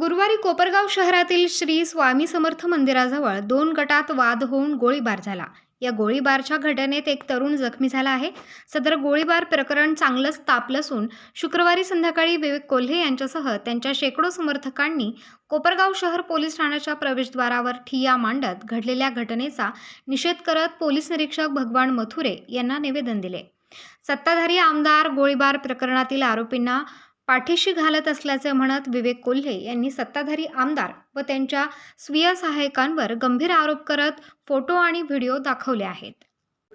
गुरुवारी कोपरगाव शहरातील श्री स्वामी समर्थ मंदिराजवळ दोन गटात वाद होऊन गोळीबार झाला। या गोळीबारच्या घटनेत एक तरुण जखमी झाला आहे। सदर गोळीबार प्रकरण चांगलंच तापलं असून शुक्रवारी संध्याकाळी विवेक कोल्हे यांच्यासह त्यांच्या शेकडो समर्थकांनी कोपरगाव शहर पोलीस ठाण्याच्या प्रवेशद्वारावर ठिय्या मांडत घडलेल्या घटनेचा निषेध करत पोलीस निरीक्षक भगवान मथुरे यांना निवेदन दिले। सत्ताधारी आमदार गोळीबार प्रकरणातील आरोपींना पाठीशी घालत असल्याचे म्हणत विवेक कोल्हे यांनी सत्ताधारी आमदार व त्यांच्या स्वीय सहायकांवर गंभीर आरोप करत फोटो आणि व्हिडिओ दाखवले आहेत।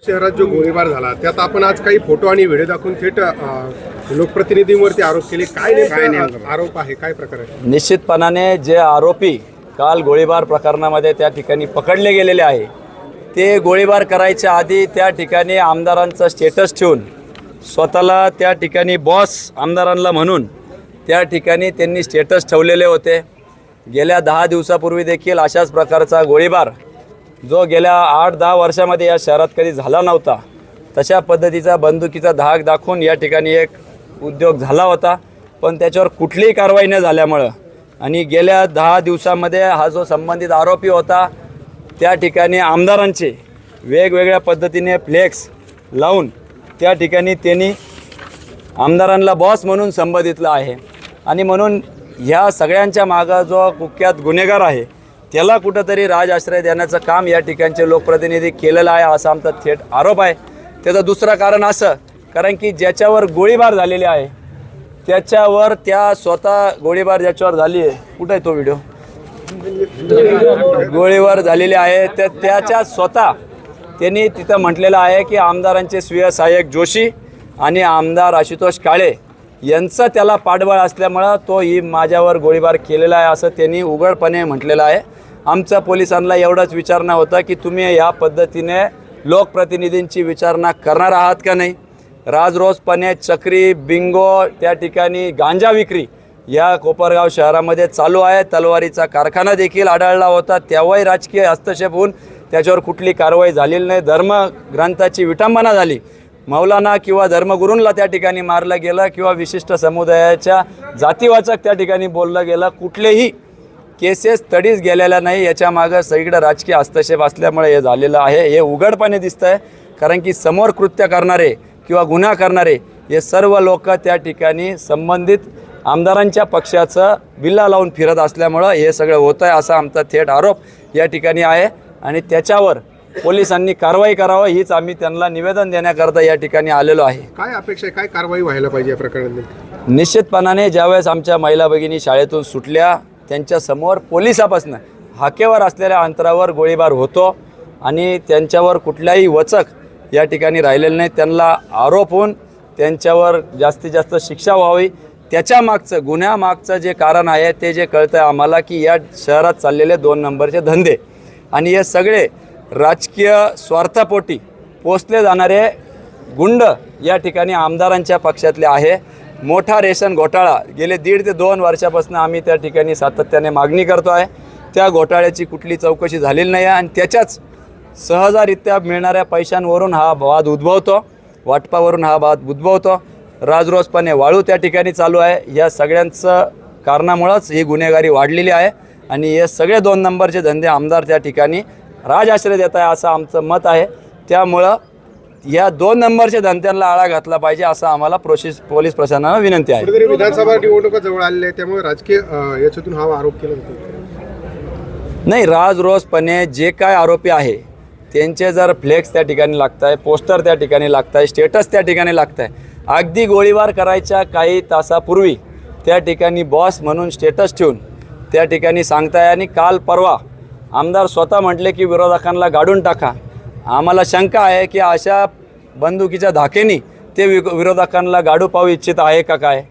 शहरात जो गोळीबार झाला त्यात आपण आज काही फोटो आणि व्हिडिओ दाखवून थेट लोकप्रतिनिधींवरती आरोप केले। काय नेमका आरोप आहे, काय प्रकार आहे? निश्चितपणाने जे आरोपी काल गोळीबार प्रकरणामध्ये त्या ठिकाणी पकडले गेलेले आहे ते गोळीबार करायच्या आधी त्या ठिकाणी आमदारांचा स्टेटस ठेवून स्वतःला त्या ठिकाणी बॉस आमदारांना म्हणून त्या ठिकाणी त्यांनी स्टेटस ठेवलेले होते। गेल्या 10 दिवसापूर्वी देखील अशाच प्रकारचा गोळीबार जो गेल्या 8-10 वर्षामध्ये या शहरात कधी झाला नव्हता, तशा पद्धतीचा बंदुकीचा धाक दाखवून या ठिकाणी एक उद्योग झाला होता। पण त्याच्यावर कुठलीही कारवाई न झाल्यामुळं आणि गेल्या 10 दिवसामध्ये हा जो संबंधित आरोपी होता त्या ठिकाणी आमदारांचे वेगवेगळ्या पद्धतीने फ्लेक्स लावून त्या ठिकाणी त्यांनी आमदारांना बॉस म्हणून संबोधितलं आहे। आणि म्हणून ह्या सगळ्यांच्या मागं जो कुख्यात गुन्हेगार आहे त्याला कुठंतरी राजआश्रय देण्याचं काम या ठिकाणचे लोकप्रतिनिधी केलेलं आहे असा आमचा थेट आरोप आहे। त्याचं दुसरं कारण असं, कारण की ज्याच्यावर गोळीबार झालेली आहे त्याच्यावर त्या स्वतः गोळीबार ज्याच्यावर झाली आहे, कुठं आहे तो व्हिडिओ, गोळीबार झालेली आहे तर त्याच्या स्वतः त्यांनी तिथं म्हटलेलं आहे की आमदारांचे स्वीय सहाय्यक जोशी आणि आमदार आशुतोष काळे यांचं त्याला पाठबळ असल्यामुळं तो ही माझ्यावर गोळीबार केलेला आहे असं त्यांनी उघडपणे म्हटलेलं आहे। आमच्या पोलिसांना एवढंच विचारणं होतं की तुम्ही या पद्धतीने लोकप्रतिनिधींची विचारणा करणार आहात का नाही। राजरोसपणे चक्री, बिंगो, त्या ठिकाणी गांजा विक्री या कोपरगाव शहरामध्ये चालू आहे। तलवारीचा कारखाना देखील आढळला होता, तेव्हाही राजकीय हस्तक्षेप होऊन त्याच्यावर कुठली कारवाई झालेली नाही। धर्मग्रंथाची विटंबना झाली, मौलाना किंवा धर्मगुरूंना त्या ठिकाणी मारलं गेलं किंवा विशिष्ट समुदायाच्या जातीवाचक त्या ठिकाणी बोललं गेलं, कुठलेही केसेस तडीच गेलेल्या नाही। याच्या मागं सगळीकडे राजकीय हस्तक्षेप असल्यामुळे हे झालेलं आहे, हे उघडपणे दिसतं आहे। कारण की समोर कृत्य करणारे किंवा गुन्हा करणारे हे सर्व लोक त्या ठिकाणी संबंधित आमदारांच्या पक्षाचं बिल्ला लावून फिरत असल्यामुळं हे सगळं होतं आहे असा आमचा थेट आरोप या ठिकाणी आहे। आणि त्याच्यावर पोलिसांनी कारवाई करावं हीच आम्ही त्यांना निवेदन देण्याकरता या ठिकाणी आलेलो आहे। काय अपेक्षा आहे, काय कारवाई व्हायला पाहिजे या प्रकरणात? निश्चितपणाने ज्यावेळेस आमच्या महिला भगिनी शाळेतून सुटल्या त्यांच्यासमोर पोलिसापासून हाकेवर असलेल्या अंतरावर गोळीबार होतो आणि त्यांच्यावर कुठल्याही वचक या ठिकाणी राहिलेलं नाही। त्यांना आरोप होऊन त्यांच्यावर जास्तीत जास्त शिक्षा व्हावी, त्याच्या मागचं गुन्ह्यामागचं जे कारण आहे ते जे कळतं आहे आम्हाला की या शहरात चाललेले 2 नंबरचे धंदे आणि हे सगळे राजकीय स्वार्थापोटी पोचले जाणारे गुंड या ठिकाणी आमदारांच्या पक्षातले आहे। मोठा रेशन घोटाळा गेले 1.5 ते 2 वर्षापासून आम्ही त्या ठिकाणी सातत्याने मागणी करतो आहे। त्या घोटाळ्याची कुठली चौकशी झालेली नाही आहे आणि त्याच्याच सहजरित्या मिळणाऱ्या पैशांवरून हा वाद उद्भवतो, वाटपावरून हा वाद उद्भवतो। राजरोसपणे वाळू त्या ठिकाणी चालू आहे। या सगळ्यांचं कारणामुळंच ही गुन्हेगारी वाढलेली आहे आणि हे सगळे 2 नंबरचे धंदे आमदार त्या ठिकाणी राजआश्रय देत आहे असं आमचं मत आहे। त्यामुळं या 2 नंबरच्या धंद्यांना आळा घातला पाहिजे असं आम्हाला पोलीस प्रशासनाला विनंती आहे। कुठेतरी विधानसभा निवडणुका जवळ आलेल्या आहे त्यामुळे राजकीय याच्यातून हा आरोप केला जातो। नाही, राजरोसपणे जे काय आरोपी आहे त्यांचे जर फ्लेक्स त्या ठिकाणी लागत आहे, पोस्टर त्या ठिकाणी लागत आहे, स्टेटस त्या ठिकाणी लागत आहे। अगदी गोळीबार करायच्या काही तासापूर्वी त्या ठिकाणी बॉस म्हणून स्टेटस ठेवून त्या ठिकाणी सांगताय आणि काल परवा आमदार स्वतः म्हटले की विरोधकांना गाडून टाका। आम्हाला शंका आहे की अशा बंदुकीच्या धाकेनी ते विरोधकांना गाडू पाहू इच्छित आहे का काय,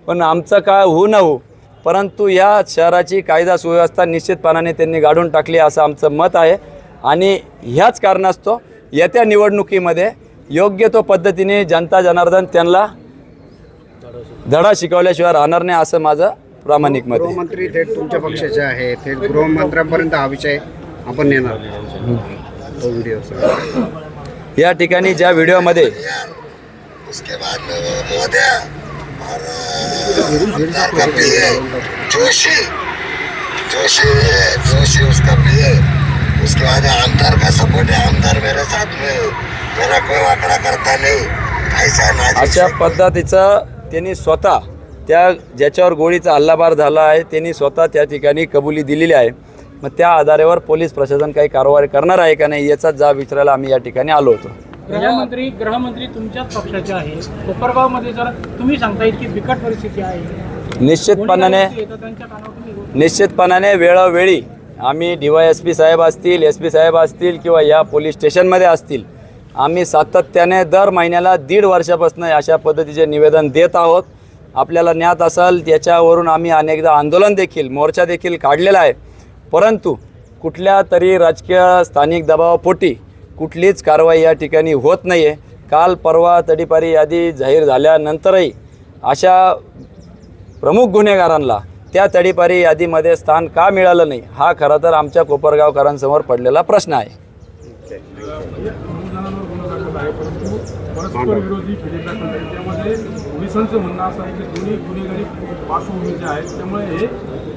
पण आमचं काय होऊ न हो, परंतु या शहराची कायदा सुव्यवस्था निश्चितपणाने त्यांनी गाडून टाकली असं आमचं मत आहे। आणि ह्याच कारणास्तव येत्या निवडणुकीमध्ये योग्य तो पद्धतीने जनता जनार्दन त्यांना धडा शिकवल्याशिवाय राहणार नाही असं माझं प्रामाणिक मत आहे। गृहमंत्री थेट तुमच्या पक्षाचे आहे, थेट गृहमंत्र्यांपर्यंत हा विषय आपण नेणार तो व्हिडिओ या ठिकाणी ज्या व्हिडिओमध्ये उसके बाद में वो मोदी और जोशी जोशी उसका भी है। उसके बाद आमदार का सपोर्ट है, आमदार मेरे साथ में है। मेरा कोई वाकड़ा करता नहीं, ऐसा नाजिब अशा पद्धतीचं त्यांनी स्वतः त्या ज्याच्यावर गोळीचा हल्लाबार झाला आहे त्यांनी स्वतः त्या ठिकाणी कबुली दिलेली आहे. मग त्या आधारावर पोलीस प्रशासन काही कारवाई करणार आहे का नाही याचा जाब विचारायला आम्ही या ठिकाणी आलो होतो. गृहमंत्री तुमच्याच पक्षाचे आहे. कोपरगावमध्ये जर तुम्ही सांगता इतकी बिकट परिस्थिती आहे, निश्चितपणाने वेळोवेळी आम्ही DYSP साहेब असतील, SP साहेब असतील किंवा या पोलीस स्टेशनमध्ये असतील, आम्ही सातत्याने दर महिन्याला 1.5 वर्षापासून अशा पद्धतीचे निवेदन देत आहोत. आपल्याला ज्ञात असेल त्याच्यावरून आम्ही अनेकदा आंदोलन देखील मोर्चा देखील काढलेला आहे. परंतु कुठल्या तरी राजकीय स्थानिक दबावापोटी कुठलीच कारवाई या ठिकाणी होत नाही आहे. काल परवा तडीपारी यादी जाहीर झाल्यानंतरही अशा प्रमुख गुन्हेगारांना त्या तडीपारी यादीमध्ये स्थान का मिळालं नाही हा खरं तर आमच्या कोपरगावकरांसमोर पडलेला प्रश्न आहे. परस्पर विरोधी केलेल्या त्यामध्ये पोलिसांचं म्हणणं असं आहे की दोन्ही गुन्हेगारी पार्श्वभूमीचे आहेत, त्यामुळे हे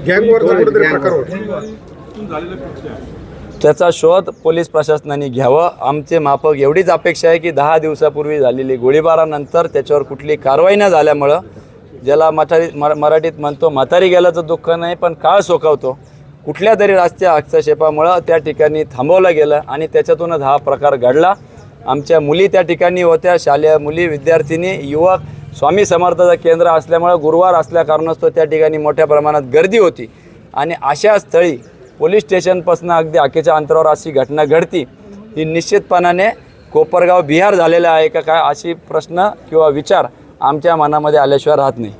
गँगवरचा कुठेतरी प्रकार होतो. गुन्हेगारीतून झालेलं कृत्य आहे. त्याचा शोध पोलीस प्रशासनाने घ्यावं. आमचे माफक एवढीच अपेक्षा आहे की 10 दिवसापूर्वी झालेली गोळीबारानंतर त्याच्यावर कुठली कारवाई न झाल्यामुळं ज्याला मराठीत म्हणतो म्हातारी गेल्याचं दुःख नाही पण काळ सोकावतो, कुठल्या तरी राष्ट्रीय हस्तक्षेपामुळं त्या ठिकाणी थांबवलं गेलं आणि त्याच्यातूनच हा प्रकार घडला. आमच्या मुली त्या ठिकाणी होत्या, शालेय मुली, विद्यार्थिनी, युवक. स्वामी समर्थाचं केंद्र असल्यामुळं गुरुवार असल्या कारणास्तव त्या ठिकाणी मोठ्या प्रमाणात गर्दी होती आणि अशा स्थळी पोलीस स्टेशनपासून अगदी हाकेच्या अंतरावर अशी घटना घडती ही निश्चितपणाने कोपरगाव बिहार झालेला आहे का काय अशी प्रश्न किंवा विचार आमच्या मनामध्ये आल्याशिवाय राहत नाही.